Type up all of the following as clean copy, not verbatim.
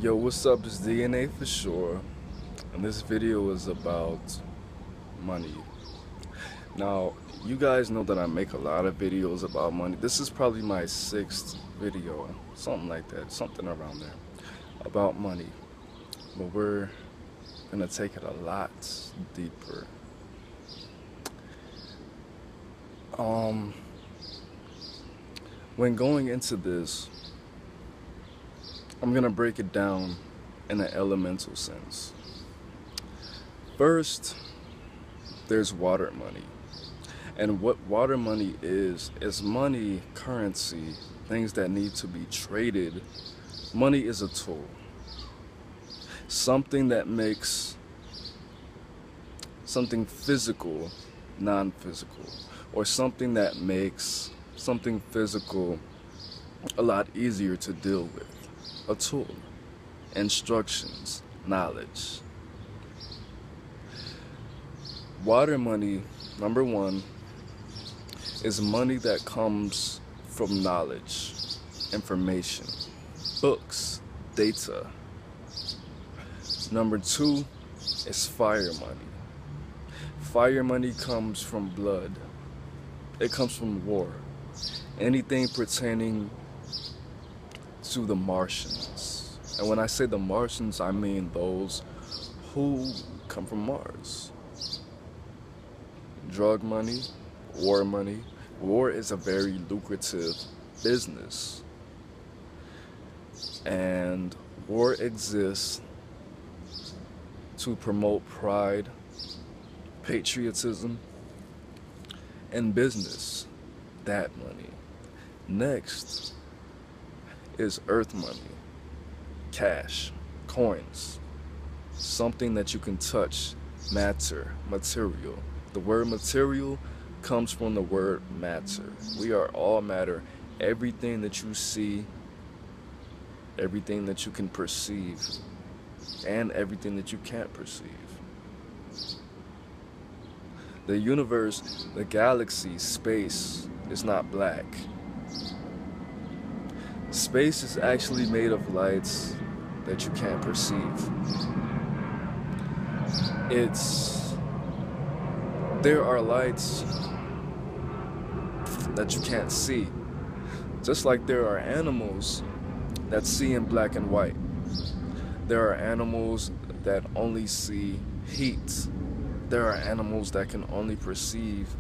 Yo, what's up? It's DNA for sure, and this video is about money. Now, you guys know that I make a lot of videos about money. This is probably my 6th video, something like that, something around there, about money. But we're gonna take it a lot deeper. When going into this, I'm gonna break it down in an elemental sense. First, there's water money. And what water money is money, currency, things that need to be traded. Money is a tool. Something that makes something physical non-physical, or something that makes something physical a lot easier to deal with. A tool, instructions, knowledge. Water money, number one, is money that comes from knowledge, information, books, data. Number two is fire money. Fire money comes from blood. It comes from war. Anything pertaining to the Martians. And when I say the Martians, I mean those who come from Mars. Drug money, war money. War is a very lucrative business. And war exists to promote pride, patriotism, and business. That money. Next is earth money, cash, coins, something that you can touch, matter, material. The word material comes from the word matter. We are all matter. Everything that you see, everything that you can perceive, and everything that you can't perceive. The universe, the galaxy, space is not black. Space is actually made of lights that you can't perceive. There are lights that you can't see. Just like there are animals that see in black and white. There are animals that only see heat. There are animals that can only perceive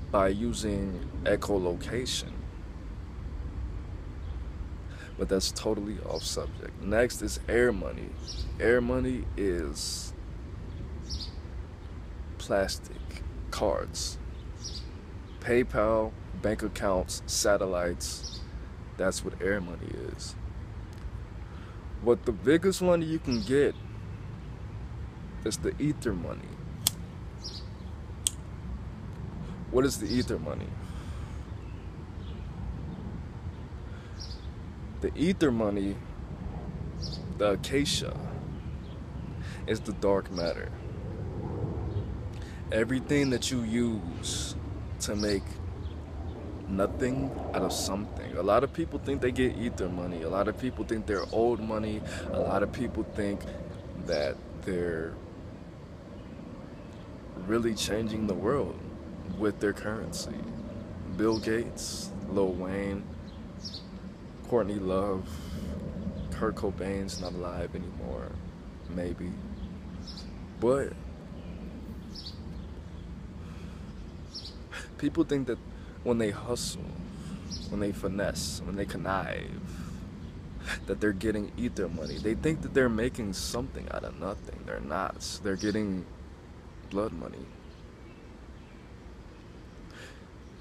by using echolocation. But that's totally off subject. Next is air money. Air money is plastic, cards, PayPal, bank accounts, satellites. That's what air money is. What the biggest money you can get is the ether money. What is the ether money? The ether money, the Cashapp, is the dark matter. Everything that you use to make nothing out of something. A lot of people think they get ether money. A lot of people think they're old money. A lot of people think that they're really changing the world with their currency. Bill Gates, Lil Wayne, Courtney Love, Kurt Cobain's not alive anymore, maybe. But people think that when they hustle, when they finesse, when they connive, that they're getting ether money. They think that they're making something out of nothing. They're not. They're getting blood money.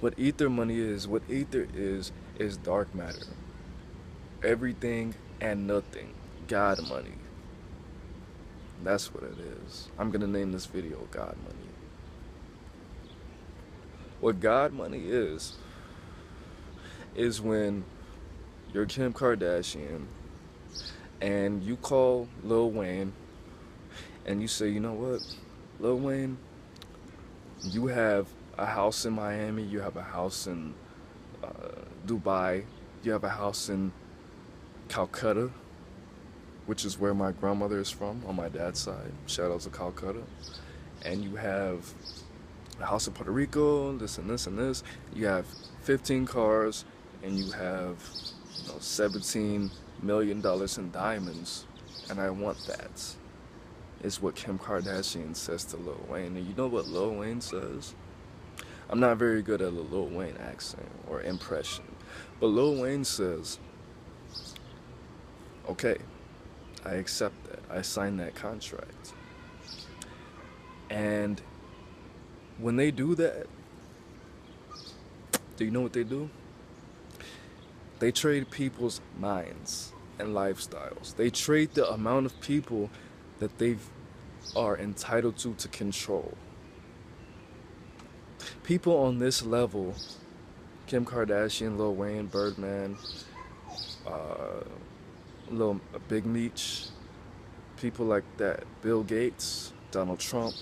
What ether money is, what ether is dark matter. Everything and nothing. God money. That's what it is. I'm gonna name this video God money. What God money is when you're Kim Kardashian and you call Lil Wayne and you say, you know what, Lil Wayne, you have a house in Miami, you have a house in Dubai, you have a house in Calcutta, which is where my grandmother is from on my dad's side. Shout out to Calcutta. And you have a house in Puerto Rico, this and this and this. You have 15 cars, and you have, you know, $17 million in diamonds. And I want that. Is what Kim Kardashian says to Lil Wayne. And you know what Lil Wayne says? I'm not very good at a Lil Wayne accent or impression. But Lil Wayne says, okay, I accept that. I signed that contract. And when they do that, do you know what they do? They trade people's minds and lifestyles. They trade the amount of people that they are entitled to control. People on this level, Kim Kardashian, Lil Wayne, Birdman, Big Meech, people like that, Bill Gates, Donald Trump,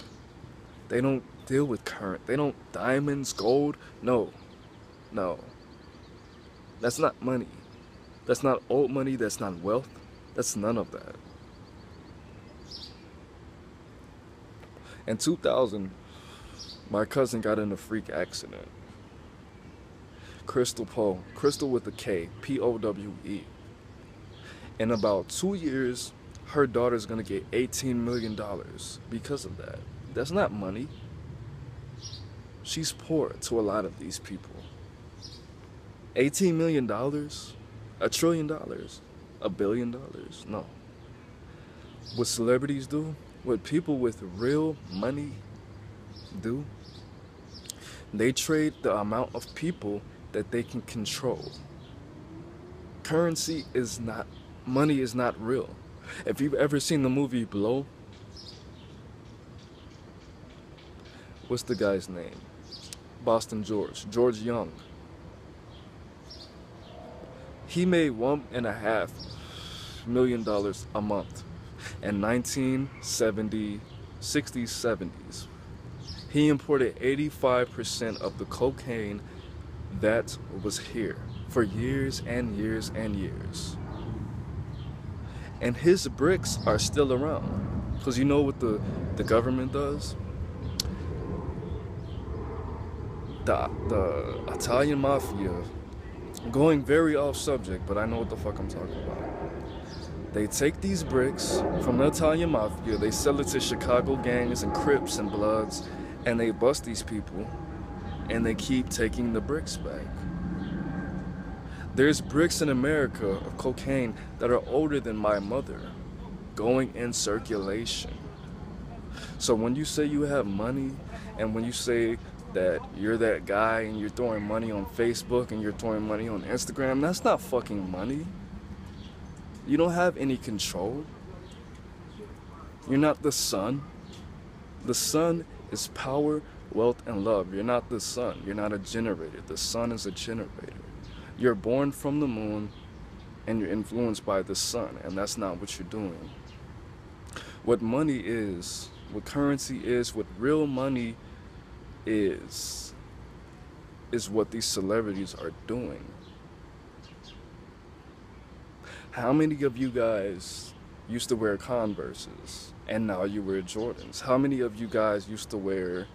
they don't deal with current. They don't diamonds, gold. No. That's not money. That's not old money. That's not wealth. That's none of that. In 2000, my cousin got in a freak accident. Crystal with a K, Powe. In about 2 years, her daughter's gonna get $18 million because of that. That's not money. She's poor to a lot of these people. $18 million? $1 trillion? $1 billion? No. What celebrities do, what people with real money do, they trade the amount of people that they can control. Currency is not, money is not real. If you've ever seen the movie Blow, what's the guy's name? Boston George Young. He made $1.5 million a month in 1960s, 70s. He imported 85% of the cocaine that was here for years and years and years. And his bricks are still around. Because you know what the government does? The Italian mafia, going very off subject, but I know what the fuck I'm talking about. They take these bricks from the Italian mafia, they sell it to Chicago gangs and Crips and Bloods, and they bust these people, and they keep taking the bricks back. There's bricks in America of cocaine that are older than my mother, going in circulation. So when you say you have money, and when you say that you're that guy and you're throwing money on Facebook and you're throwing money on Instagram, that's not fucking money. You don't have any control. You're not the sun. The sun is power, wealth, and love. You're not the sun. You're not a generator. The sun is a generator. You're born from the moon and you're influenced by the sun, and that's not what you're doing. What money is, what currency is, what real money is what these celebrities are doing. How many of you guys used to wear Converses and now you wear Jordans? How many of you guys used to wear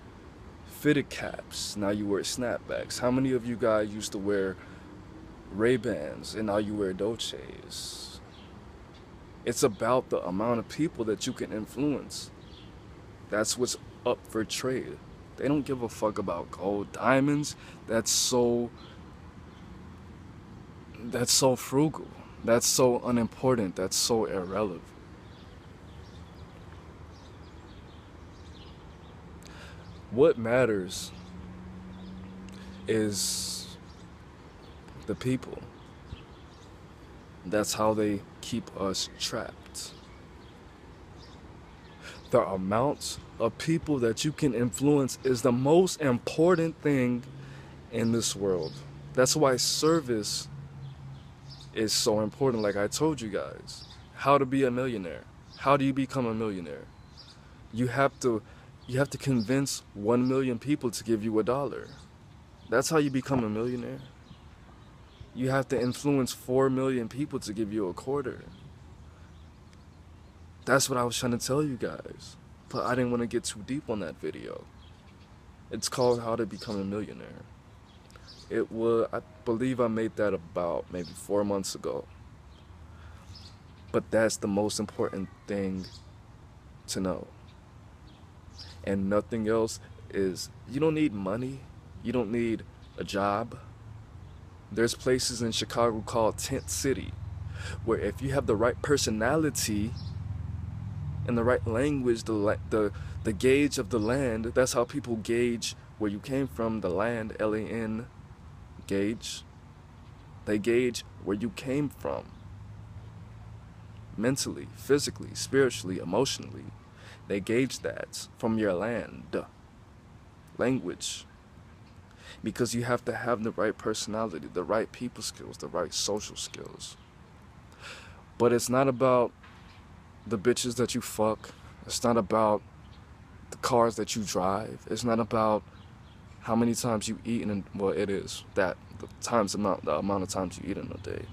fitted caps, now you wear snapbacks? How many of you guys used to wear Ray-Bans and now you wear Dolces? It's about the amount of people that you can influence. That's what's up for trade. They don't give a fuck about gold, diamonds. That's so frugal. That's so unimportant. That's so irrelevant. What matters is the people. That's how they keep us trapped. The amount of people that you can influence is the most important thing in this world. That's why service is so important. Like I told you guys, how to be a millionaire. How do you become a millionaire? You have to convince 1 million people to give you $1. That's how you become a millionaire. You have to influence 4 million people to give you $0.25. That's what I was trying to tell you guys. But I didn't want to get too deep on that video. It's called How to Become a Millionaire. I believe I made that about maybe 4 months ago. But that's the most important thing to know. And nothing else is, you don't need money. You don't need a job. There's places in Chicago called Tent City, where if you have the right personality and the right language, the gauge of the land, that's how people gauge where you came from, the land, L-A-N, gauge. They gauge where you came from. Mentally, physically, spiritually, emotionally. They gauge that from your land, language. Because you have to have the right personality, the right people skills, the right social skills. But it's not about the bitches that you fuck. It's not about the cars that you drive. It's not about how many times you eat well, it is that the amount of times you eat in a day.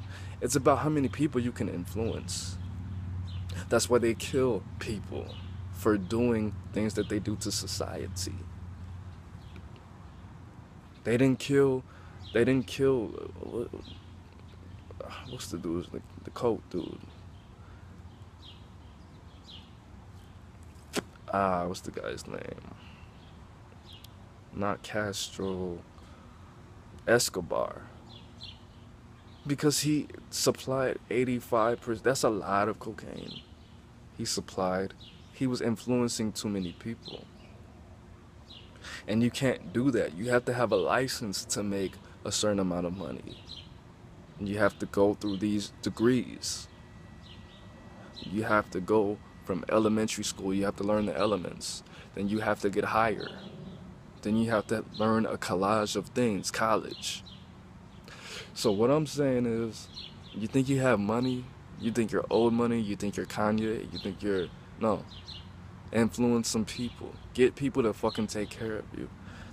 It's about how many people you can influence. That's why they kill people for doing things that they do to society. They didn't kill, what's the dude, the coke dude? What's the guy's name? Not Castro, Escobar. Because he supplied 85%, that's a lot of cocaine. He was influencing too many people. And you can't do that. You have to have a license to make a certain amount of money. And you have to go through these degrees. You have to go from elementary school, you have to learn the elements. Then you have to get higher. Then you have to learn a collage of things, college. So what I'm saying is, you think you have money, you think you're old money, you think you're Kanye, you think you're, no. Influence some people. Get people to fucking take care of you.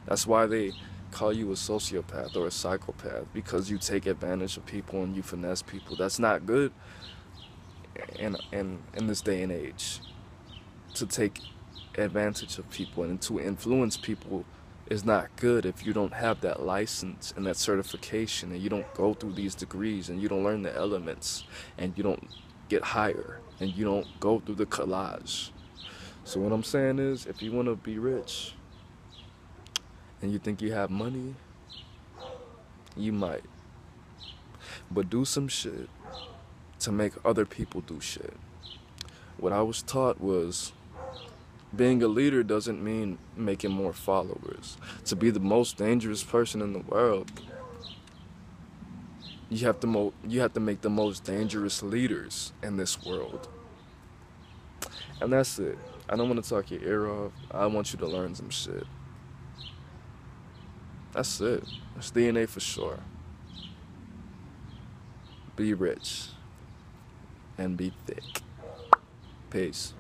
That's why they call you a sociopath or a psychopath, because you take advantage of people and you finesse people. That's not good in this day and age. To take advantage of people and to influence people is not good if you don't have that license and that certification, and you don't go through these degrees, and you don't learn the elements, and you don't get higher, and you don't go through the collage. So what I'm saying is, if you want to be rich and you think you have money, you might. But do some shit to make other people do shit. What I was taught was, being a leader doesn't mean making more followers. To be the most dangerous person in the world, you have to make the most dangerous leaders in this world. And that's it. I don't want to talk your ear off. I want you to learn some shit. That's it. It's DNA for sure. Be rich and be thick. Peace.